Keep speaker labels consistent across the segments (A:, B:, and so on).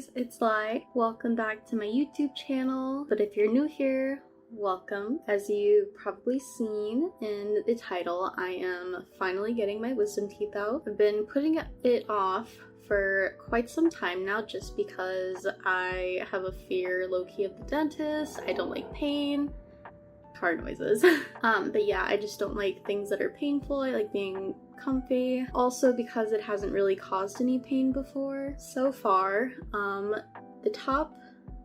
A: guys, it's Lai. Welcome back to my YouTube channel. But if you're new here, welcome. As you've probably seen in the title, I am finally getting my wisdom teeth out. I've been putting it off for quite some time now just because I have a fear low-key of the dentist. I don't like pain. Car noises. But yeah, I just don't like things that are painful. I like being comfy. Also because it hasn't really caused any pain before so far. The top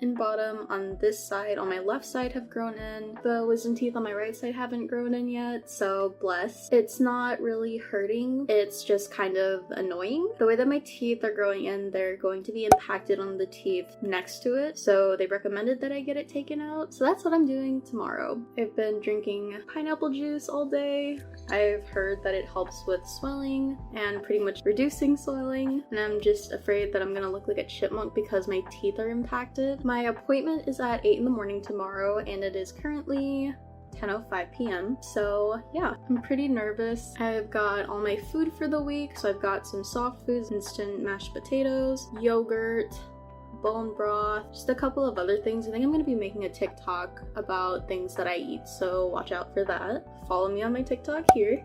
A: and bottom on this side, on my left side, have grown in. The wisdom teeth on my right side haven't grown in yet, so bless. It's not really hurting, it's just kind of annoying. The way that my teeth are growing in, they're going to be impacted on the teeth next to it, so they recommended that I get it taken out. So that's what I'm doing tomorrow. I've been drinking pineapple juice all day. I've heard that it helps with swelling and pretty much reducing swelling, and I'm just afraid that I'm gonna look like a chipmunk because my teeth are impacted. My appointment is at 8 in the morning tomorrow, and it is currently 10:05 p.m. So yeah, I'm pretty nervous. I've got all my food for the week, so I've got some soft foods, instant mashed potatoes, yogurt, bone broth, just a couple of other things. I think I'm gonna be making a TikTok about things that I eat, so watch out for that. Follow me on my TikTok here.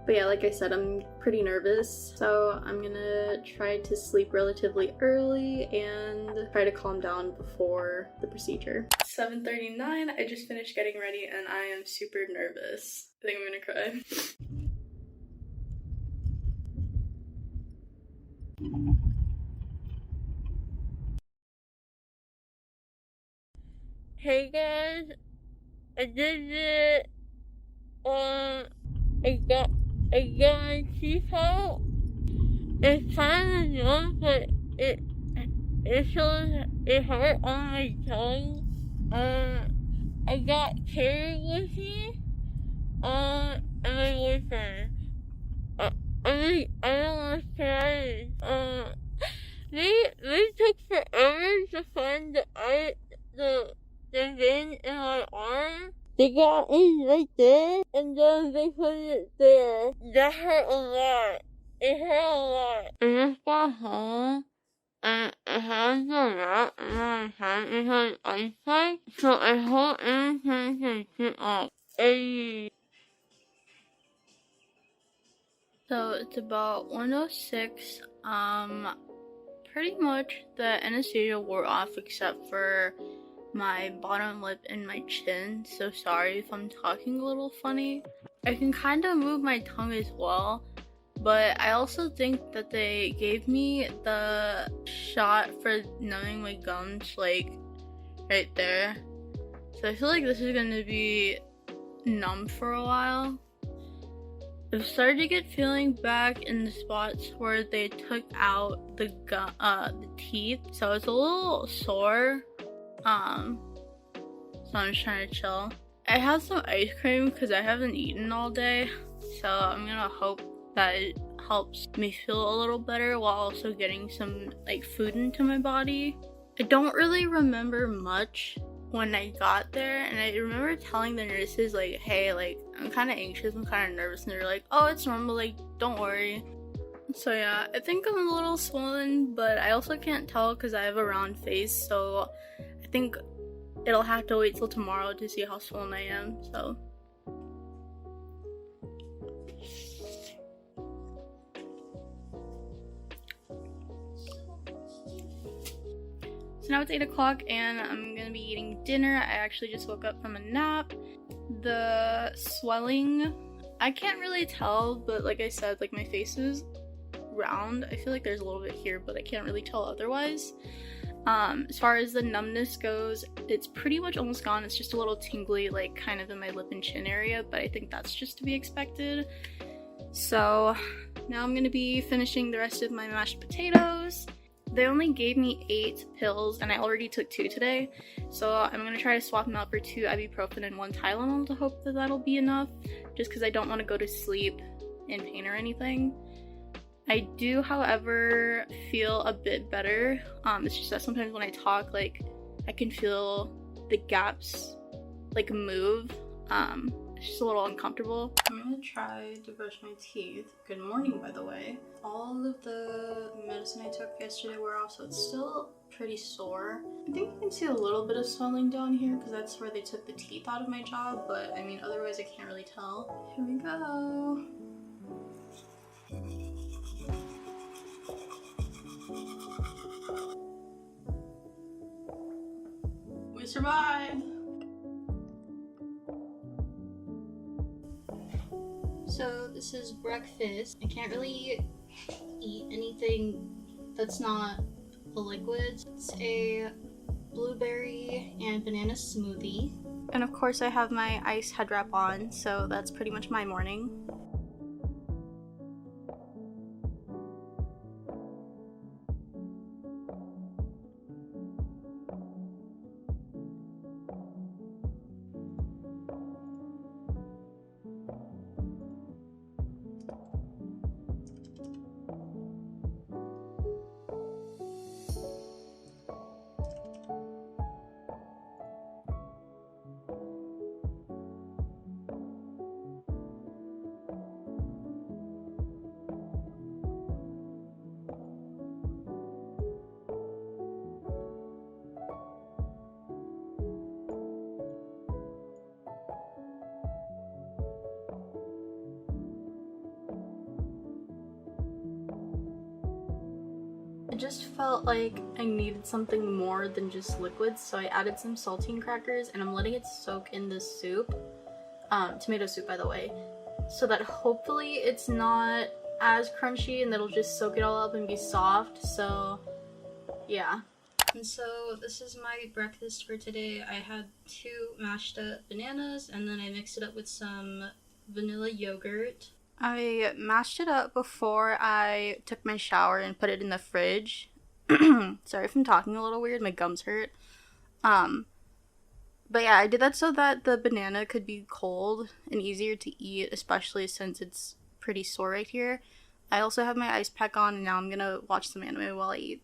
A: But yeah, like I said, I'm pretty nervous, so I'm gonna try to sleep relatively early and try to calm down before the procedure. 7:39, I just finished getting ready and I am super nervous. I think I'm gonna cry. Hey guys, I did it. I got my teeth out. It's kind of numb, but it hurt on my tongue. I got Carrie with me, and my boyfriend. I don't want to cry. They took forever to find the vein in my arm. They got me right there, and then they put it there. That hurt a lot. It hurt a lot. I just got home, and it has a lot in my hand. It has ice pack, so I hope everything can get up. So it's about 1:06. Pretty much the anesthesia wore off except for my bottom lip and my chin, so sorry if I'm talking a little funny. I can kind of move my tongue as well, but I also think that they gave me the shot for numbing my gums like right there, so I feel like this is gonna be numb for a while. I've started to get feeling back in the spots where they took out the teeth, so it's a little sore. So I'm just trying to chill. I have some ice cream because I haven't eaten all day, so I'm gonna hope that it helps me feel a little better while also getting some like food into my body. I don't really remember much when I got there, and I remember telling the nurses like, hey, like I'm kind of anxious, I'm kind of nervous, and they're like, oh, it's normal, like don't worry. So yeah, I think I'm a little swollen, but I also can't tell because I have a round face, so I think it'll have to wait till tomorrow to see how swollen I am, so. So now it's 8 o'clock and I'm gonna be eating dinner. I actually just woke up from a nap. The swelling, I can't really tell, but like I said, like my face is round. I feel like there's a little bit here, but I can't really tell otherwise. As far as the numbness goes, it's pretty much almost gone. It's just a little tingly, like kind of in my lip and chin area, but I think that's just to be expected. So now I'm gonna be finishing the rest of my mashed potatoes. They only gave me 8 pills and I already took 2 today, so I'm gonna try to swap them out for 2 ibuprofen and 1 Tylenol to hope that that'll be enough, just because I don't want to go to sleep in pain or anything. I do, however, feel a bit better. It's just that sometimes when I talk, like, I can feel the gaps, like, move. It's just a little uncomfortable. I'm gonna try to brush my teeth. Good morning, by the way. All of the medicine I took yesterday wore off, so it's still pretty sore. I think you can see a little bit of swelling down here because that's where they took the teeth out of my jaw, but I mean, otherwise I can't really tell. Here we go. We survived! So this is breakfast. I can't really eat anything that's not a liquid. It's a blueberry and banana smoothie. And of course I have my ice head wrap on, so that's pretty much my morning. I just felt like I needed something more than just liquids, so I added some saltine crackers and I'm letting it soak in the soup, tomato soup by the way, so that hopefully it's not as crunchy and it'll just soak it all up and be soft. So yeah. And so this is my breakfast for today. I had 2 mashed up bananas and then I mixed it up with some vanilla yogurt. I mashed it up before I took my shower and put it in the fridge. Sorry if I'm talking a little weird, my gums hurt. But yeah, I did that so that the banana could be cold and easier to eat, especially since it's pretty sore right here. I also have my ice pack on and now I'm gonna watch some anime while I eat.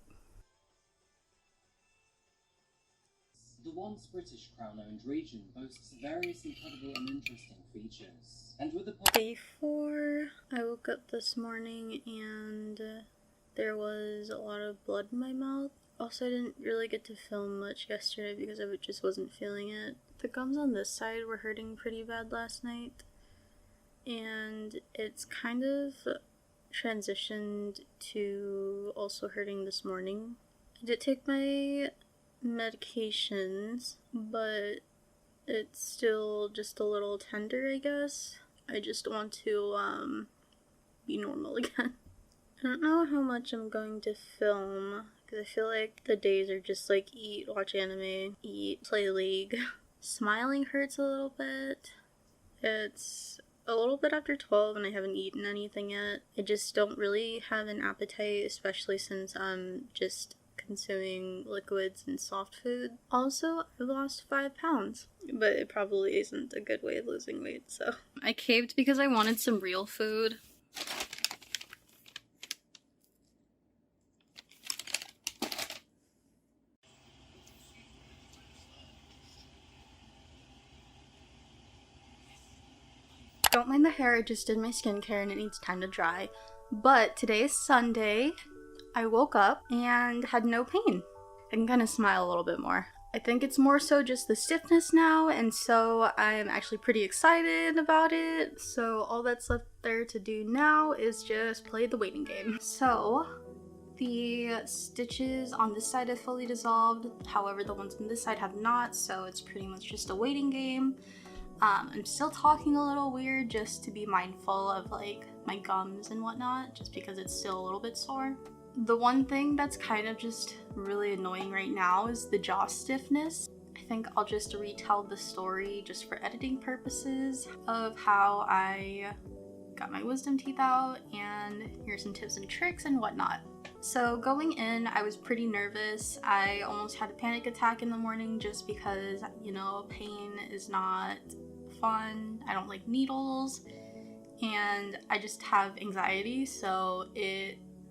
B: The once British crown-owned region boasts various incredible and interesting features. And with the
A: Day 4, I woke up this morning and there was a lot of blood in my mouth. Also, I didn't really get to film much yesterday because I just wasn't feeling it. The gums on this side were hurting pretty bad last night, and it's kind of transitioned to also hurting this morning. I did take my medications, but it's still just a little tender, I guess. I just want to be normal again. I don't know how much I'm going to film because I feel like the days are just like eat, watch anime, eat, play League. Smiling hurts a little bit. It's a little bit after 12 and I haven't eaten anything yet. I just don't really have an appetite, especially since I'm just consuming liquids and soft food. Also, I've lost 5 pounds, but it probably isn't a good way of losing weight, so. I caved because I wanted some real food. Don't mind the hair, I just did my skincare and it needs time to dry. But today is Sunday. I woke up and had no pain. I can kind of smile a little bit more. I think it's more so just the stiffness now, and so I'm actually pretty excited about it. So all that's left there to do now is just play the waiting game. So the stitches on this side have fully dissolved, however the ones on this side have not, so it's pretty much just a waiting game. I'm still talking a little weird just to be mindful of like my gums and whatnot, just because it's still a little bit sore. The one thing that's kind of just really annoying right now is the jaw stiffness. I think I'll just retell the story just for editing purposes of how I got my wisdom teeth out, and here's some tips and tricks and whatnot. So going in, I was pretty nervous. I almost had a panic attack in the morning just because, you know, pain is not fun. I don't like needles and I just have anxiety, so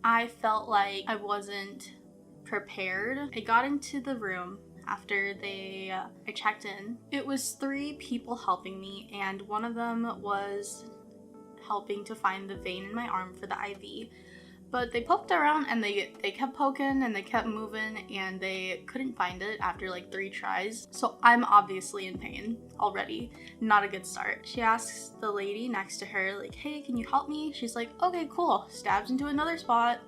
A: I felt like I wasn't prepared. I got into the room after I checked in. It was 3 people helping me, and one of them was helping to find the vein in my arm for the IV. But they poked around and they kept poking and they kept moving and they couldn't find it after like 3 tries. So I'm obviously in pain already. Not a good start. She asks the lady next to her, like, hey, can you help me? She's like, okay, cool. Stabs into another spot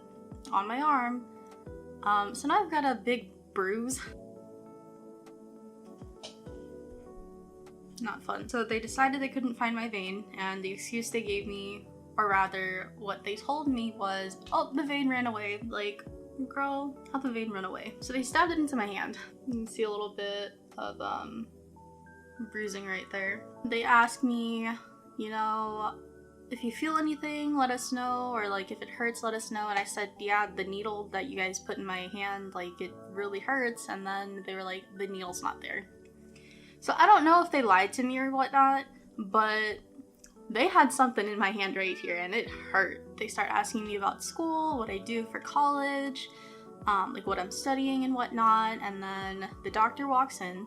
A: on my arm. So now I've got a big bruise. Not fun. So they decided they couldn't find my vein, and the excuse they gave me, or rather what they told me, was, oh, the vein ran away. Like, girl, how'd the vein run away? So they stabbed it into my hand. You can see a little bit of bruising right there. They asked me, you know, if you feel anything, let us know, or like if it hurts, let us know. And I said, yeah, the needle that you guys put in my hand, like, it really hurts. And then they were like, the needle's not there. So I don't know if they lied to me or whatnot, but they had something in my hand right here and it hurt. They start asking me about school, what I do for college, like what I'm studying and whatnot. And then the doctor walks in.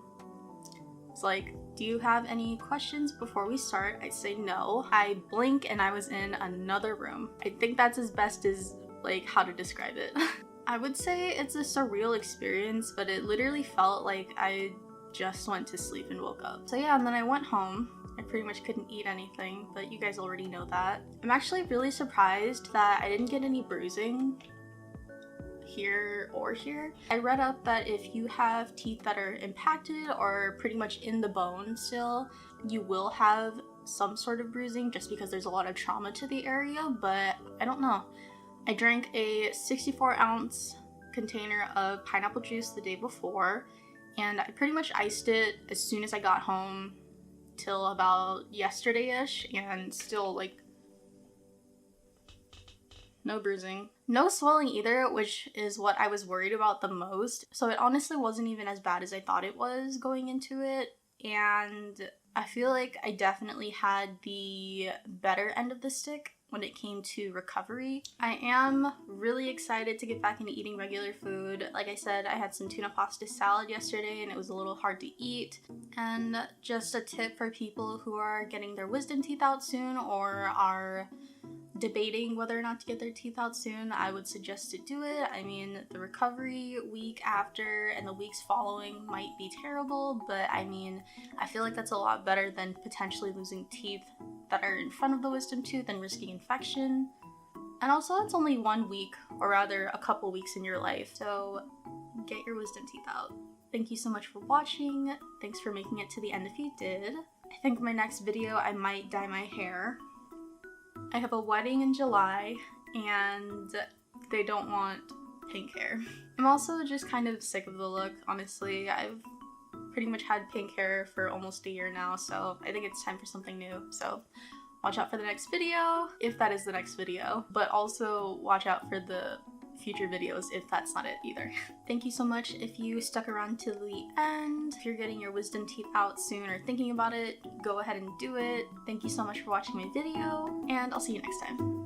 A: It's like, do you have any questions before we start? I say no. I blink and I was in another room. I think that's as best as like how to describe it. I would say it's a surreal experience, but it literally felt like I just went to sleep and woke up. So yeah, and then I went home. I pretty much couldn't eat anything, but you guys already know that. I'm actually really surprised that I didn't get any bruising here or here. I read up that if you have teeth that are impacted or pretty much in the bone still, you will have some sort of bruising just because there's a lot of trauma to the area, but I don't know. I drank a 64-ounce container of pineapple juice the day before, and I pretty much iced it as soon as I got home till about yesterday-ish, and still like no bruising. No swelling either, which is what I was worried about the most. So it honestly wasn't even as bad as I thought it was going into it, and I feel like I definitely had the better end of the stick when it came to recovery. I am really excited to get back into eating regular food. Like I said, I had some tuna pasta salad yesterday and it was a little hard to eat. And just a tip for people who are getting their wisdom teeth out soon or are debating whether or not to get their teeth out soon, I would suggest to do it. I mean, the recovery week after and the weeks following might be terrible, but I mean, I feel like that's a lot better than potentially losing teeth that are in front of the wisdom tooth and risking infection. And also, it's only 1 week, or rather a couple weeks in your life, so get your wisdom teeth out. Thank you so much for watching. Thanks for making it to the end if you did. I think my next video I might dye my hair. I have a wedding in July and they don't want pink hair. I'm also just kind of sick of the look, honestly. I've pretty much had pink hair for almost a year now, so I think it's time for something new. So watch out for the next video, if that is the next video, but also watch out for the future videos if that's not it either. Thank you so much if you stuck around to the end. If you're getting your wisdom teeth out soon or thinking about it, go ahead and do it. Thank you so much for watching my video, and I'll see you next time.